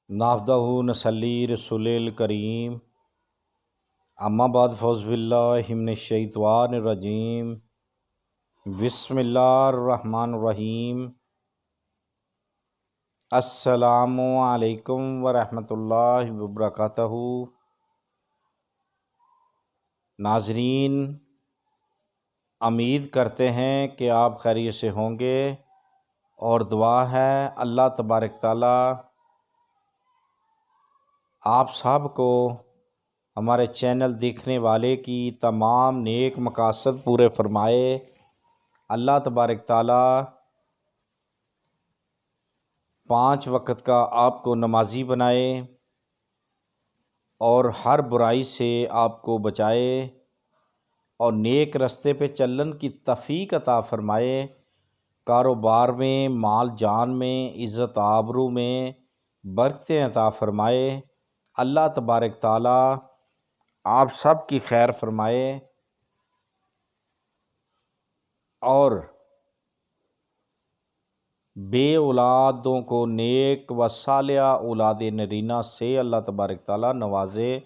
نحمدہ نصلی رسول کریم اما بعد فاعوذ باللہ من الشیطان الرجیم بسم اللہ الرحمن الرحیم السلام علیکم ورحمۃ اللہ وبرکاتہ۔ ناظرین، امید کرتے ہیں کہ آپ خیریت سے ہوں گے اور دعا ہے اللہ تبارک تعالیٰ آپ سب کو ہمارے چینل دیکھنے والے کی تمام نیک مقاصد پورے فرمائے۔ اللہ تبارک تعالیٰ 5 وقت کا آپ کو نمازی بنائے اور ہر برائی سے آپ کو بچائے اور نیک رستے پہ چلن کی توفیق عطا فرمائے۔ کاروبار میں، مال جان میں، عزت آبرو میں برکتیں عطا فرمائے۔ اللہ تبارک تعالیٰ آپ سب کی خیر فرمائے اور بے اولادوں کو نیک و صالحہ اولاد نرینہ سے اللہ تبارک تعالیٰ نوازے۔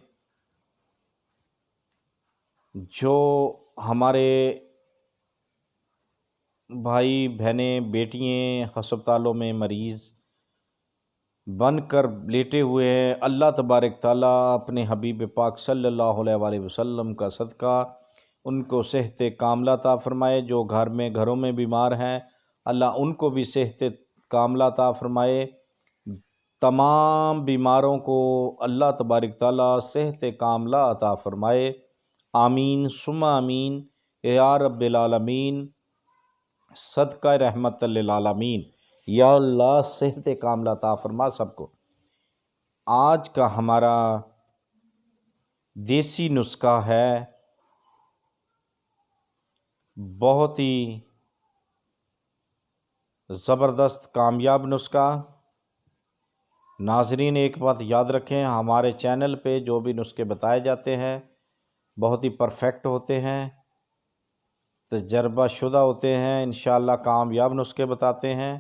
جو ہمارے بھائی بہنیں بیٹیاں ہسپتالوں میں مریض بن کر لیٹے ہوئے ہیں، اللہ تبارک تعالیٰ اپنے حبیب پاک صلی اللہ علیہ وآلہ وسلم کا صدقہ ان کو صحت کاملہ عطا فرمائے۔ جو گھروں میں بیمار ہیں، اللہ ان کو بھی صحت کاملہ عطا فرمائے۔ تمام بیماروں کو اللہ تبارک تعالیٰ صحت کاملہ عطا فرمائے۔ آمین ثم آمین یا رب العالمین، صدقہ رحمت للعالمین۔ یا اللہ صحت کاملہ عطا فرما سب کو۔ آج کا ہمارا دیسی نسخہ ہے، بہت ہی زبردست کامیاب نسخہ۔ ناظرین، ایک بات یاد رکھیں، ہمارے چینل پہ جو بھی نسخے بتائے جاتے ہیں بہت ہی پرفیکٹ ہوتے ہیں، تجربہ شدہ ہوتے ہیں، انشاءاللہ کامیاب نسخے بتاتے ہیں،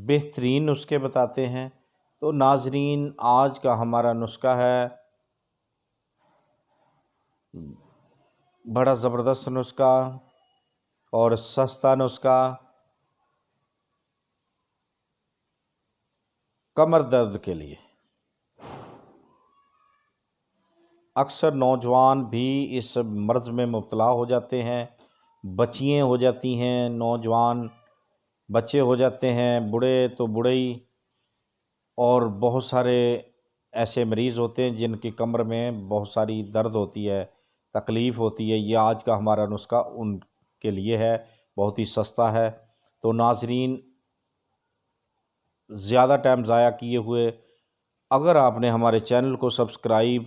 بہترین نسخے بتاتے ہیں۔ تو ناظرین، آج کا ہمارا نسخہ ہے بڑا زبردست نسخہ اور سستا نسخہ، کمر درد کے لیے۔ اکثر نوجوان بھی اس مرض میں مبتلا ہو جاتے ہیں، بچیاں ہو جاتی ہیں، نوجوان بچے ہو جاتے ہیں، بوڑھے تو بوڑھے ہی، اور بہت سارے ایسے مریض ہوتے ہیں جن کی کمر میں بہت ساری درد ہوتی ہے، تکلیف ہوتی ہے۔ یہ آج کا ہمارا نسخہ ان کے لیے ہے، بہت ہی سستا ہے۔ تو ناظرین، زیادہ ٹائم ضائع کیے ہوئے اگر آپ نے ہمارے چینل کو سبسکرائب،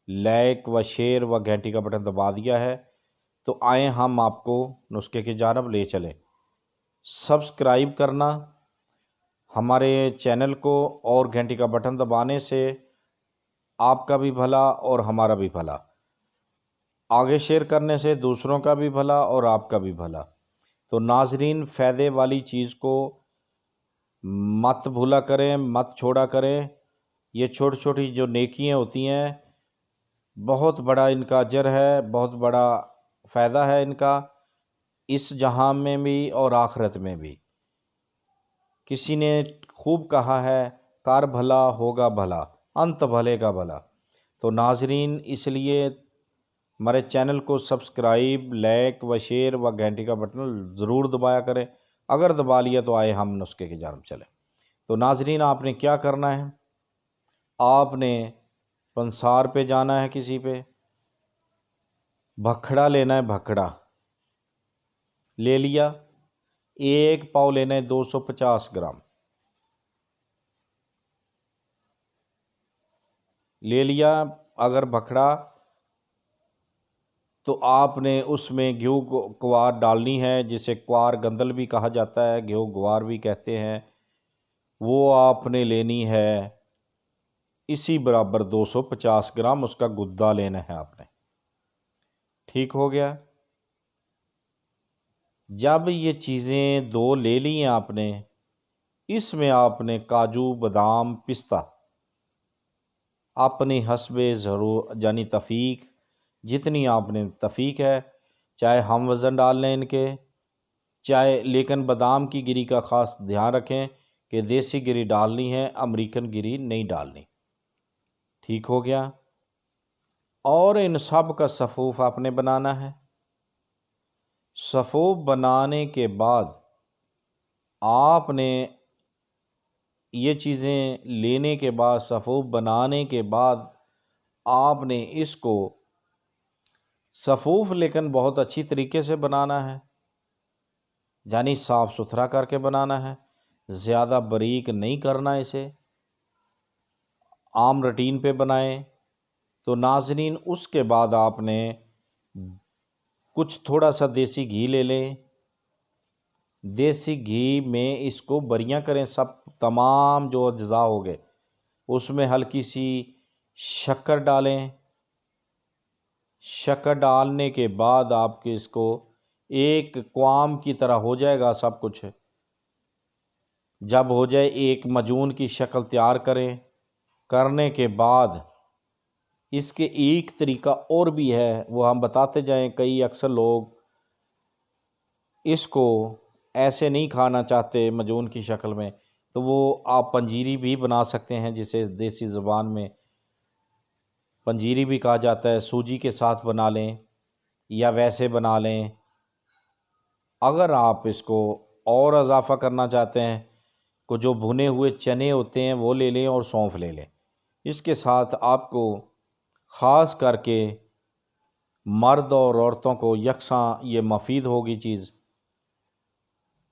لائک و شیئر و گھنٹی کا بٹن دبا دیا ہے تو آئیں ہم آپ کو نسخے کی جانب لے چلیں۔ سبسکرائب کرنا ہمارے چینل کو اور گھنٹی کا بٹن دبانے سے آپ کا بھی بھلا اور ہمارا بھی بھلا، آگے شیئر کرنے سے دوسروں کا بھی بھلا اور آپ کا بھی بھلا۔ تو ناظرین، فائدے والی چیز کو مت بھولا کریں، مت چھوڑا کریں۔ یہ چھوٹی چھوٹی جو نیکیاں ہوتی ہیں، بہت بڑا ان کا اجر ہے، بہت بڑا فائدہ ہے ان کا، اس جہاں میں بھی اور آخرت میں بھی۔ کسی نے خوب کہا ہے، کار بھلا ہوگا بھلا، انت بھلے کا بھلا۔ تو ناظرین، اس لیے ہمارے چینل کو سبسکرائب، لائک و شیئر و گھنٹی کا بٹن ضرور دبایا کریں۔ اگر دبا لیا تو آئے ہم نسخے کی جانب چلیں۔ تو ناظرین، آپ نے کیا کرنا ہے؟ آپ نے پنسار پہ جانا ہے، کسی پہ بھکھڑا لینا ہے، بھکھڑا لے لیا، 1 پاؤ لینا ہے 250 گرام لے لیا۔ اگر بھکڑا تو آپ نے اس میں گھیو کوار ڈالنی ہے، جسے کوار گندل بھی کہا جاتا ہے، گھیو گوار بھی کہتے ہیں، وہ آپ نے لینی ہے اسی برابر 250 گرام، اس کا گدا لینا ہے آپ نے۔ ٹھیک ہو گیا؟ جب یہ چیزیں 2 لے لی ہیں آپ نے، اس میں آپ نے کاجو، بادام، پستہ اپنی حسب ضرور یعنی تفیق، جتنی آپ نے تفیق ہے، چاہے ہم وزن ڈال لیں ان کے، چاہے، لیکن بادام کی گری کا خاص دھیان رکھیں کہ دیسی گری ڈالنی ہے، امریکن گری نہیں ڈالنی۔ ٹھیک ہو گیا؟ اور ان سب کا صفوف آپ نے بنانا ہے۔ صفوف بنانے کے بعد آپ نے یہ چیزیں لینے کے بعد، صفوف بنانے کے بعد آپ نے اس کو صفوف لیکن بہت اچھی طریقے سے بنانا ہے، یعنی صاف ستھرا کر کے بنانا ہے، زیادہ باریک نہیں کرنا اسے، عام روٹین پہ بنائیں۔ تو ناظرین، اس کے بعد آپ نے کچھ تھوڑا سا دیسی گھی لے لیں، دیسی گھی میں اس کو بریاں کریں، سب تمام جو اجزاء ہو گئے، اس میں ہلکی سی شکر ڈالیں۔ شکر ڈالنے کے بعد آپ کے اس کو ایک قوام کی طرح ہو جائے گا سب کچھ۔ جب ہو جائے ایک معجون کی شکل تیار کریں، کرنے کے بعد اس کے ایک طریقہ اور بھی ہے، وہ ہم بتاتے جائیں، کئی اکثر لوگ اس کو ایسے نہیں کھانا چاہتے معجون کی شکل میں، تو وہ آپ پنجیری بھی بنا سکتے ہیں، جسے دیسی زبان میں پنجیری بھی کہا جاتا ہے۔ سوجی کے ساتھ بنا لیں یا ویسے بنا لیں۔ اگر آپ اس کو اور اضافہ کرنا چاہتے ہیں، کو جو بھنے ہوئے چنے ہوتے ہیں وہ لے لیں اور سونف لے لیں۔ اس کے ساتھ آپ کو خاص کر کے مرد اور عورتوں کو یکساں یہ مفید ہوگی چیز۔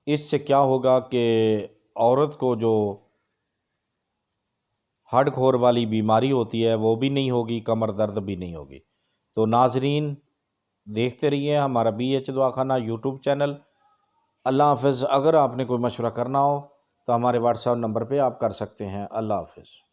اس سے کیا ہوگا کہ عورت کو جو ہڈ کھور والی بیماری ہوتی ہے وہ بھی نہیں ہوگی، کمر درد بھی نہیں ہوگی۔ تو ناظرین، دیکھتے رہیے ہمارا BH دواخانہ یوٹیوب چینل۔ اللہ حافظ۔ اگر آپ نے کوئی مشورہ کرنا ہو تو ہمارے WhatsApp نمبر پہ آپ کر سکتے ہیں۔ اللہ حافظ۔